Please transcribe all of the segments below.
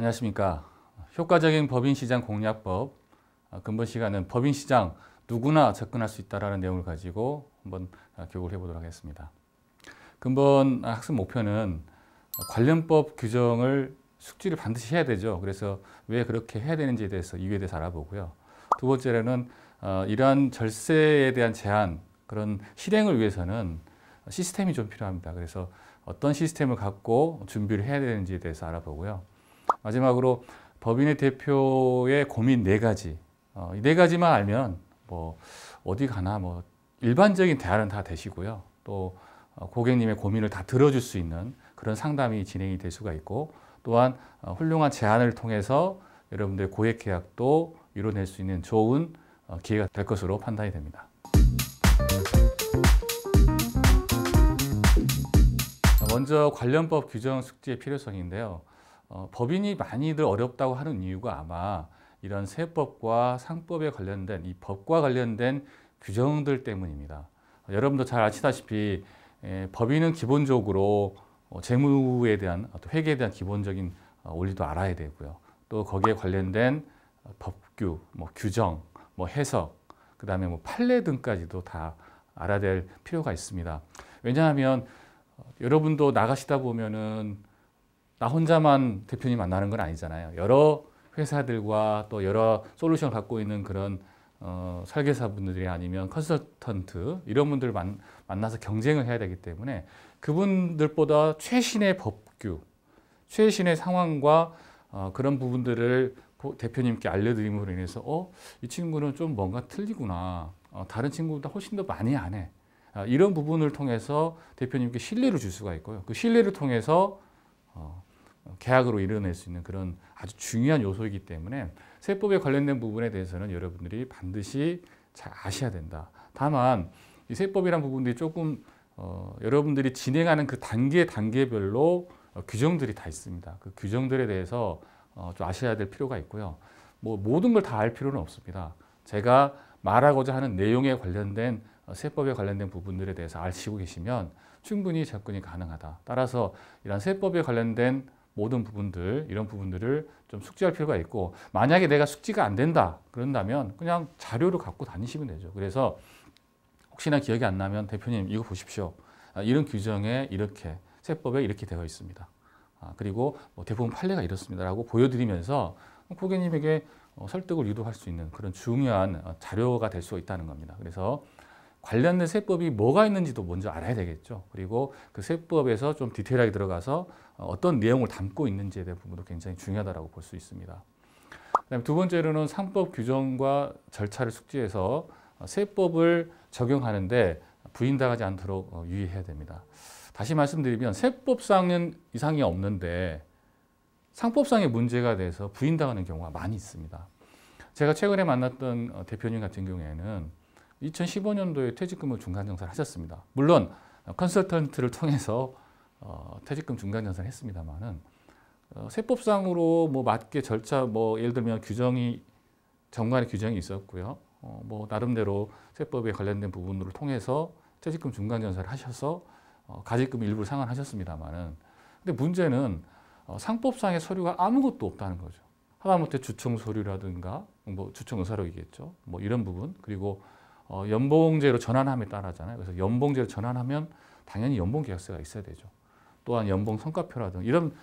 안녕하십니까. 효과적인 법인시장 공략법. 근본 시간은 법인시장 누구나 접근할 수 있다는 내용을 가지고 한번 교육을 해보도록 하겠습니다. 근본 학습 목표는 관련법 규정을 숙지를 반드시 해야 되죠. 그래서 왜 그렇게 해야 되는지에 대해서 이유에 대해서 알아보고요. 두 번째로는 이러한 절세에 대한 제한, 그런 실행을 위해서는 시스템이 좀 필요합니다. 그래서 어떤 시스템을 갖고 준비를 해야 되는지에 대해서 알아보고요. 마지막으로 법인의 대표의 고민 4가지. 이 4가지만 알면 뭐 어디 가나 뭐 일반적인 대화는 다 되시고요. 또 고객님의 고민을 다 들어줄 수 있는 그런 상담이 진행이 될 수가 있고, 또한 훌륭한 제안을 통해서 여러분들의 고액 계약도 이뤄낼 수 있는 좋은 기회가 될 것으로 판단이 됩니다. 먼저 관련법 규정 숙지의 필요성인데요. 법인이 많이들 어렵다고 하는 이유가 아마 이런 세법과 상법에 관련된 이 법과 관련된 규정들 때문입니다. 여러분도 잘 아시다시피 법인은 기본적으로 재무에 대한 회계에 대한 기본적인 원리도 알아야 되고요. 또 거기에 관련된 법규, 규정, 해석, 그 다음에 판례 등까지도 다 알아야 될 필요가 있습니다. 왜냐하면 여러분도 나가시다 보면은 나 혼자만 대표님 만나는 건 아니잖아요. 여러 회사들과 또 여러 솔루션을 갖고 있는 그런 설계사분들이 아니면 컨설턴트 이런 분들을 만나서 경쟁을 해야 되기 때문에 그분들보다 최신의 법규, 최신의 상황과 그런 부분들을 대표님께 알려드림으로 인해서 이 친구는 좀 뭔가 틀리구나. 다른 친구보다 훨씬 더 많이 안 해. 이런 부분을 통해서 대표님께 신뢰를 줄 수가 있고요. 그 신뢰를 통해서 계약으로 이뤄낼 수 있는 그런 아주 중요한 요소이기 때문에 세법에 관련된 부분에 대해서는 여러분들이 반드시 잘 아셔야 된다. 다만 이 세법이란 부분들이 조금 여러분들이 진행하는 그 단계별로 규정들이 다 있습니다. 그 규정들에 대해서 좀 아셔야 될 필요가 있고요. 모든 걸 다 알 필요는 없습니다. 제가 말하고자 하는 내용에 관련된 세법에 관련된 부분들에 대해서 아시고 계시면 충분히 접근이 가능하다. 따라서 이런 세법에 관련된 모든 부분들, 이런 부분들을 좀 숙지할 필요가 있고, 만약에 내가 숙지가 안 된다 그런다면 그냥 자료를 갖고 다니시면 되죠. 그래서 혹시나 기억이 안 나면 대표님 이거 보십시오. 이런 규정에 이렇게 세법에 이렇게 되어 있습니다. 그리고 대부분 판례가 이렇습니다 라고 보여드리면서 고객님에게 설득을 유도할 수 있는 그런 중요한 자료가 될 수 있다는 겁니다. 그래서 관련된 세법이 뭐가 있는지도 먼저 알아야 되겠죠. 그리고 그 세법에서 좀 디테일하게 들어가서 어떤 내용을 담고 있는지에 대한 부분도 굉장히 중요하다고 볼 수 있습니다. 그다음에 두 번째로는 상법 규정과 절차를 숙지해서 세법을 적용하는데 부인당하지 않도록 유의해야 됩니다. 다시 말씀드리면 세법상은 이상이 없는데 상법상의 문제가 돼서 부인당하는 경우가 많이 있습니다. 제가 최근에 만났던 대표님 같은 경우에는 2015년도에 퇴직금을 중간정산을 하셨습니다. 물론 컨설턴트를 통해서 퇴직금 중간정산을 했습니다만은 세법상으로 맞게 절차 예를 들면 정관의 규정이 있었고요. 나름대로 세법에 관련된 부분을 통해서 퇴직금 중간정산을 하셔서 가직금 일부를 상환하셨습니다만은 근데 문제는 상법상의 서류가 아무것도 없다는 거죠. 하다못해 주총 서류라든가 주총 의사록이겠죠. 이런 부분 그리고 연봉제로 전환함에 따라잖아요. 그래서 연봉제로 전환하면 당연히 연봉계약서가 있어야 되죠. 또한 연봉 성과표라든가 이런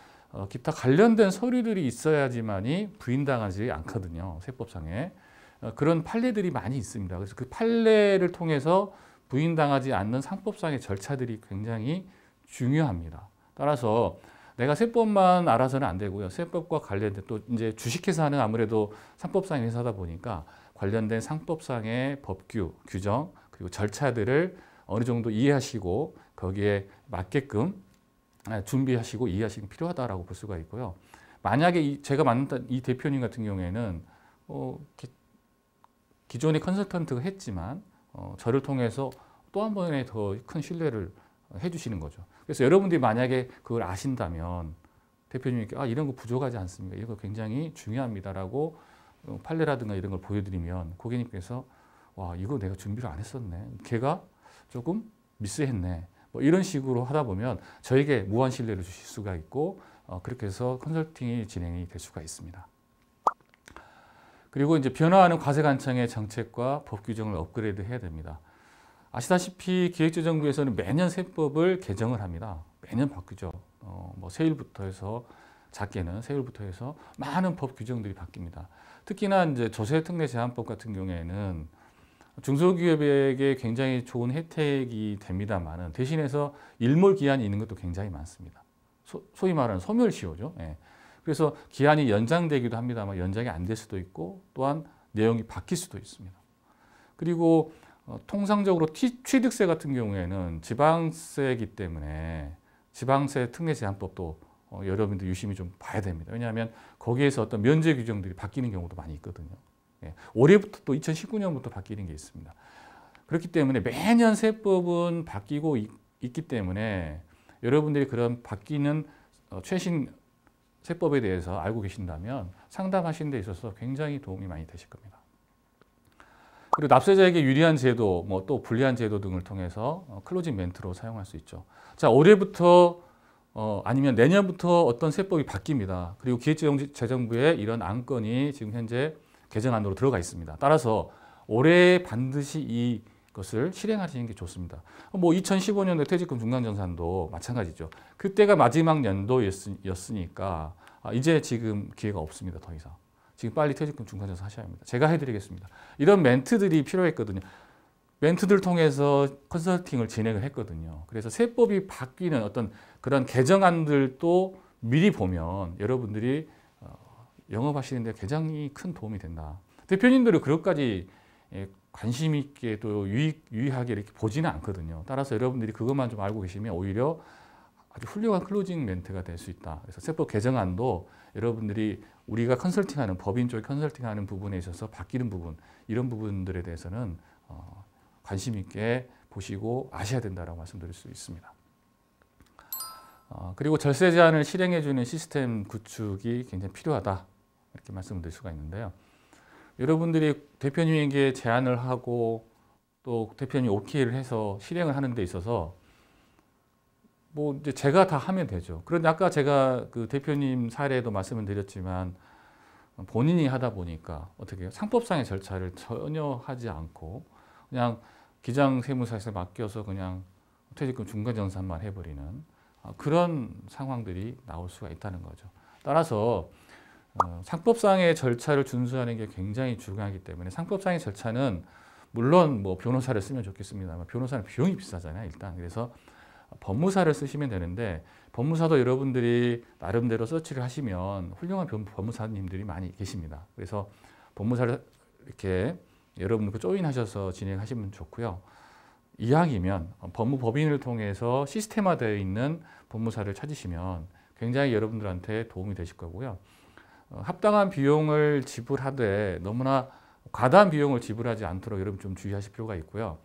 기타 관련된 서류들이 있어야지만이 부인당하지 않거든요. 세법상에. 그런 판례들이 많이 있습니다. 그래서 그 판례를 통해서 부인당하지 않는 상법상의 절차들이 굉장히 중요합니다. 따라서 내가 세법만 알아서는 안 되고요. 세법과 관련된 또 이제 주식회사는 아무래도 상법상의 회사다 보니까 관련된 상법상의 법규, 규정, 그리고 절차들을 어느 정도 이해하시고 거기에 맞게끔 준비하시고 이해하시기 필요하다고 볼 수가 있고요. 만약에 제가 만났던 이 대표님 같은 경우에는 기존의 컨설턴트가 했지만 저를 통해서 또 한 번에 더 큰 신뢰를 해주시는 거죠. 그래서 여러분들이 만약에 그걸 아신다면 대표님께 이런 거 부족하지 않습니까? 이거 굉장히 중요합니다라고 판례라든가 이런 걸 보여드리면 고객님께서 와 이거 내가 준비를 안 했었네. 걔가 조금 미스했네. 이런 식으로 하다 보면 저에게 무한 신뢰를 주실 수가 있고 그렇게 해서 컨설팅이 진행이 될 수가 있습니다. 그리고 이제 변화하는 과세관청의 정책과 법 규정을 업그레이드 해야 됩니다. 아시다시피 기획재정부에서는 매년 세법을 개정을 합니다. 매년 바뀌죠. 뭐 세율부터 해서 작게는 세율부터 해서 많은 법 규정들이 바뀝니다. 특히나 이제 조세특례제한법 같은 경우에는 중소기업에게 굉장히 좋은 혜택이 됩니다만은 대신해서 일몰 기한이 있는 것도 굉장히 많습니다. 소위 말하는 소멸시효죠. 예. 그래서 기한이 연장되기도 합니다만 연장이 안 될 수도 있고 또한 내용이 바뀔 수도 있습니다. 그리고 통상적으로 취득세 같은 경우에는 지방세이기 때문에 지방세 특례 제한법도 여러분들 유심히 좀 봐야 됩니다. 왜냐하면 거기에서 어떤 면제 규정들이 바뀌는 경우도 많이 있거든요. 예. 올해부터 또 2019년부터 바뀌는 게 있습니다. 그렇기 때문에 매년 세법은 바뀌고 있기 때문에 여러분들이 그런 바뀌는 최신 세법에 대해서 알고 계신다면 상담하시는 데 있어서 굉장히 도움이 많이 되실 겁니다. 그리고 납세자에게 유리한 제도, 뭐 또 불리한 제도 등을 통해서 클로징 멘트로 사용할 수 있죠. 자, 올해부터 아니면 내년부터 어떤 세법이 바뀝니다. 그리고 기획재정부에 이런 안건이 지금 현재 개정안으로 들어가 있습니다. 따라서 올해 반드시 이것을 실행하시는 게 좋습니다. 뭐 2015년도 퇴직금 중간정산도 마찬가지죠. 그때가 마지막 연도였으니까 이제 지금 기회가 없습니다. 더 이상. 지금 빨리 퇴직금 중간정산 하셔야 합니다. 제가 해드리겠습니다. 이런 멘트들이 필요했거든요. 멘트들 통해서 컨설팅을 진행을 했거든요. 그래서 세법이 바뀌는 어떤 그런 개정안들도 미리 보면 여러분들이 영업하시는 데 굉장히 큰 도움이 된다. 대표님들은 그것까지 관심 있게 또 유의하게 이렇게 보지는 않거든요. 따라서 여러분들이 그것만 좀 알고 계시면 오히려 아주 훌륭한 클로징 멘트가 될 수 있다. 그래서 세법 개정안도 여러분들이 우리가 컨설팅하는 법인 쪽 컨설팅하는 부분에 있어서 바뀌는 부분 이런 부분들에 대해서는 관심 있게 보시고 아셔야 된다라고 말씀드릴 수 있습니다. 그리고 절세 제한을 실행해주는 시스템 구축이 굉장히 필요하다 이렇게 말씀드릴 수가 있는데요. 여러분들이 대표님에게 제안을 하고 또 대표님이 오케이를 해서 실행을 하는 데 있어서 뭐 이제 제가 다 하면 되죠. 그런데 아까 제가 그 대표님 사례도 말씀을 드렸지만 본인이 하다 보니까 어떻게 해요? 상법상의 절차를 전혀 하지 않고 그냥 기장세무사에서 맡겨서 그냥 퇴직금 중간정산만 해버리는 그런 상황들이 나올 수가 있다는 거죠. 따라서 상법상의 절차를 준수하는 게 굉장히 중요하기 때문에 상법상의 절차는 물론 뭐 변호사를 쓰면 좋겠습니다만 변호사는 비용이 비싸잖아요. 일단 그래서 법무사를 쓰시면 되는데 법무사도 여러분들이 나름대로 서치를 하시면 훌륭한 법무사님들이 많이 계십니다. 그래서 법무사를 이렇게 여러분들 조인하셔서 진행하시면 좋고요. 이왕이면 법무법인을 통해서 시스템화되어 있는 법무사를 찾으시면 굉장히 여러분들한테 도움이 되실 거고요. 합당한 비용을 지불하되 너무나 과다한 비용을 지불하지 않도록 여러분 좀 주의하실 필요가 있고요.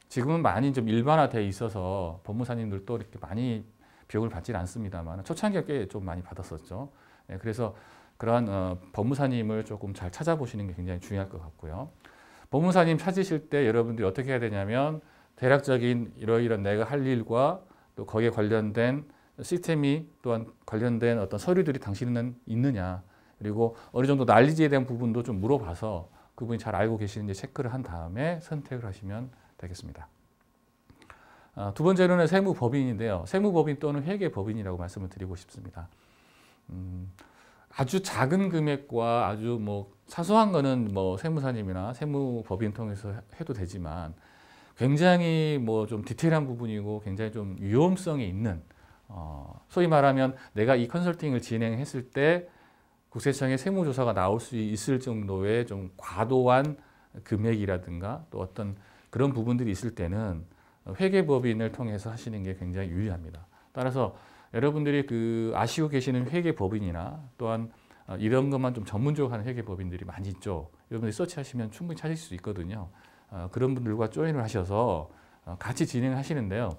지금은 많이 좀 일반화되어 있어서 법무사님들도 이렇게 많이 비용을 받지는 않습니다만 초창기에 꽤 좀 많이 받았었죠. 그래서 그러한 법무사님을 조금 잘 찾아보시는 게 굉장히 중요할 것 같고요. 법무사님 찾으실 때 여러분들이 어떻게 해야 되냐면 대략적인 이러이런 내가 할 일과 또 거기에 관련된 시스템이 또한 관련된 어떤 서류들이 당신은 있느냐 그리고 어느 정도 난리지에 대한 부분도 좀 물어봐서 그분이 잘 알고 계시는지 체크를 한 다음에 선택을 하시면 되겠습니다. 두 번째로는 세무법인인데요. 세무법인 또는 회계법인이라고 말씀을 드리고 싶습니다. 아주 작은 금액과 아주 뭐 사소한 거는 뭐 세무사님이나 세무법인 통해서 해도 되지만 굉장히 뭐 좀 디테일한 부분이고 굉장히 좀 위험성이 있는 소위 말하면 내가 이 컨설팅을 진행했을 때 국세청의 세무조사가 나올 수 있을 정도의 좀 과도한 금액이라든가 또 어떤 그런 부분들이 있을 때는 회계법인을 통해서 하시는 게 굉장히 유리합니다. 따라서 여러분들이 그 아시고 계시는 회계법인이나 또한 이런 것만 좀 전문적으로 하는 회계법인들이 많이 있죠. 여러분들이 서치하시면 충분히 찾을 수 있거든요. 그런 분들과 조인을 하셔서 같이 진행하시는데요.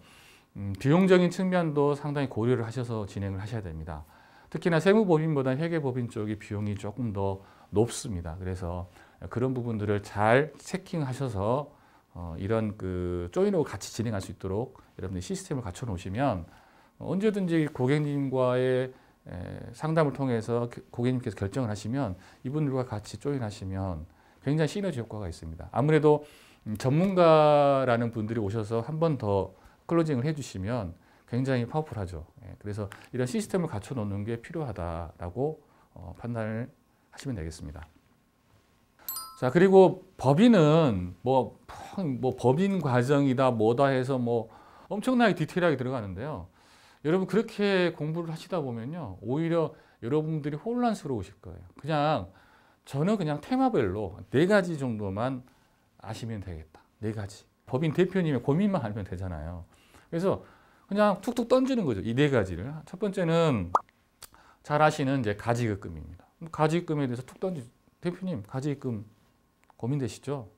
비용적인 측면도 상당히 고려를 하셔서 진행을 하셔야 됩니다. 특히나 세무법인보다 회계법인 쪽이 비용이 조금 더 높습니다. 그래서 그런 부분들을 잘 체킹하셔서 이런 그 조인으로 같이 진행할 수 있도록 여러분들이 시스템을 갖춰 놓으시면 언제든지 고객님과의 상담을 통해서 고객님께서 결정을 하시면 이분들과 같이 조인하시면 굉장히 시너지 효과가 있습니다. 아무래도 전문가라는 분들이 오셔서 한 번 더 클로징을 해주시면 굉장히 파워풀하죠. 그래서 이런 시스템을 갖춰 놓는 게 필요하다라고 판단을 하시면 되겠습니다. 자, 그리고 법인은 뭐 법인 과정이다 뭐다 해서 뭐 엄청나게 디테일하게 들어가는데요. 여러분 그렇게 공부를 하시다 보면요, 오히려 여러분들이 혼란스러우실 거예요. 저는 그냥 테마별로 4가지 정도만 아시면 되겠다. 4가지. 법인 대표님의 고민만 알면 되잖아요. 그래서 그냥 툭툭 던지는 거죠. 이 4가지를. 첫 번째는 잘 아시는 이제 가지급금입니다. 가지급금에 대해서 툭 던지. 대표님 가지급금 고민되시죠?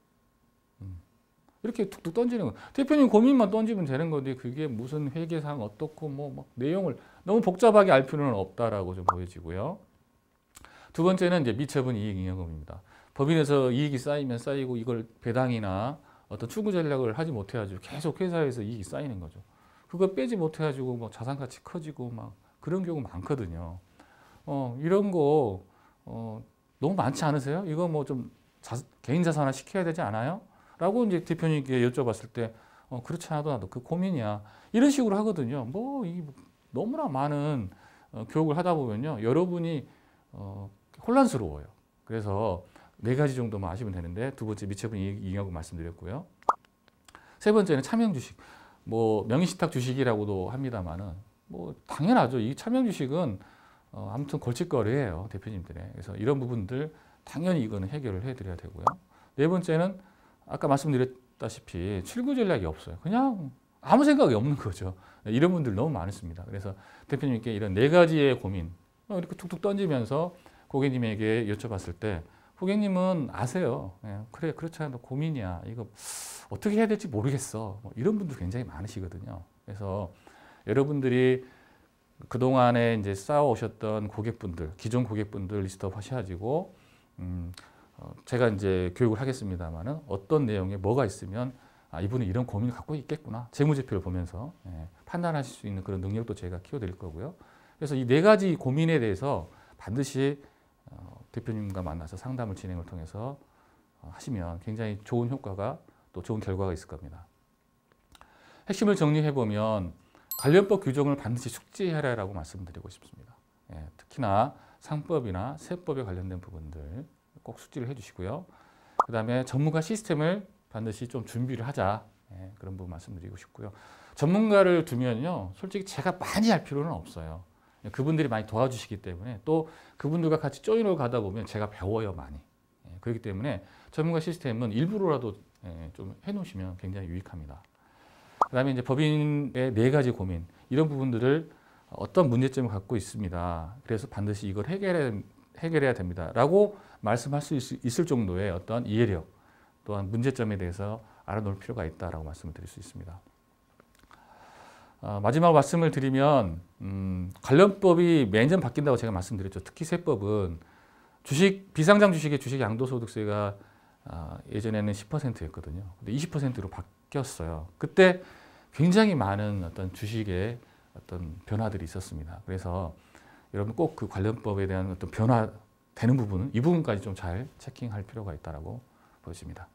이렇게 툭툭 던지는 거. 대표님 고민만 던지면 되는 건데 그게 무슨 회계상 어떻고 뭐 내용을 너무 복잡하게 알 필요는 없다라고 좀 보여지고요. 두 번째는 이제 미처분 이익 잉여금입니다. 법인에서 이익이 쌓이면 쌓이고 이걸 배당이나 어떤 추구 전략을 하지 못해가지고 계속 회사에서 이익이 쌓이는 거죠. 그거 빼지 못해가지고 뭐 자산 가치 커지고 막 그런 경우 많거든요. 이런 거 너무 많지 않으세요? 이거 뭐 좀 개인 자산화 시켜야 되지 않아요? 라고 이제 대표님께 여쭤봤을 때 그렇지 않아도 나도 그 고민이야. 이런 식으로 하거든요. 이 너무나 많은 교육을 하다 보면요, 여러분이 혼란스러워요. 그래서 4가지 정도만 아시면 되는데, 두 번째 미처분 이익잉여금 말씀드렸고요. 세 번째는 차명주식. 명의신탁 주식이라고도 합니다만은 당연하죠. 이 차명주식은 아무튼 골칫거리예요, 대표님들의. 그래서 이런 부분들 당연히 이거는 해결을 해드려야 되고요. 네 번째는 아까 말씀드렸다시피 출구 전략이 없어요. 그냥 아무 생각이 없는 거죠. 이런 분들 너무 많습니다. 그래서 대표님께 이런 4가지의 고민 이렇게 툭툭 던지면서 고객님에게 여쭤봤을 때 고객님은 아세요. 그래, 그렇지 않아도 고민이야. 이거 어떻게 해야 될지 모르겠어. 이런 분들 굉장히 많으시거든요. 그래서 여러분들이 그동안에 이제 쌓아오셨던 고객분들, 기존 고객분들 리스트업 하셔가지고 제가 이제 교육을 하겠습니다만은 어떤 내용에 뭐가 있으면 이분은 이런 고민을 갖고 있겠구나. 재무제표를 보면서 판단하실 수 있는 그런 능력도 제가 키워드릴 거고요. 그래서 이 4가지 고민에 대해서 반드시 대표님과 만나서 상담을 진행을 통해서 하시면 굉장히 좋은 효과가 또 좋은 결과가 있을 겁니다. 핵심을 정리해보면 관련법 규정을 반드시 숙지해라라고 말씀드리고 싶습니다. 특히나 상법이나 세법에 관련된 부분들 꼭 숙지를 해주시고요. 그 다음에 전문가 시스템을 반드시 좀 준비를 하자. 그런 부분 말씀드리고 싶고요. 전문가를 두면요, 솔직히 제가 많이 할 필요는 없어요. 그분들이 많이 도와주시기 때문에, 또 그분들과 같이 조인을 가다 보면 제가 배워요, 많이. 그렇기 때문에 전문가 시스템은 일부러라도 좀 해놓으시면 굉장히 유익합니다. 그 다음에 이제 법인의 4가지 고민, 이런 부분들을 어떤 문제점을 갖고 있습니다. 그래서 반드시 이걸 해결해야 됩니다. 라고 말씀할 수 있을 정도의 어떤 이해력, 또한 문제점에 대해서 알아놓을 필요가 있다라고 말씀을 드릴 수 있습니다. 마지막 말씀을 드리면 관련법이 매년 바뀐다고 제가 말씀드렸죠. 특히 세법은 비상장 주식의 주식 양도소득세가 예전에는 10%였거든요. 근데 20%로 바뀌었어요. 그때 굉장히 많은 어떤 주식의 어떤 변화들이 있었습니다. 그래서 여러분 꼭 그 관련법에 대한 어떤 변화되는 부분은 이 부분까지 좀 잘 체킹할 필요가 있다라고 보여집니다.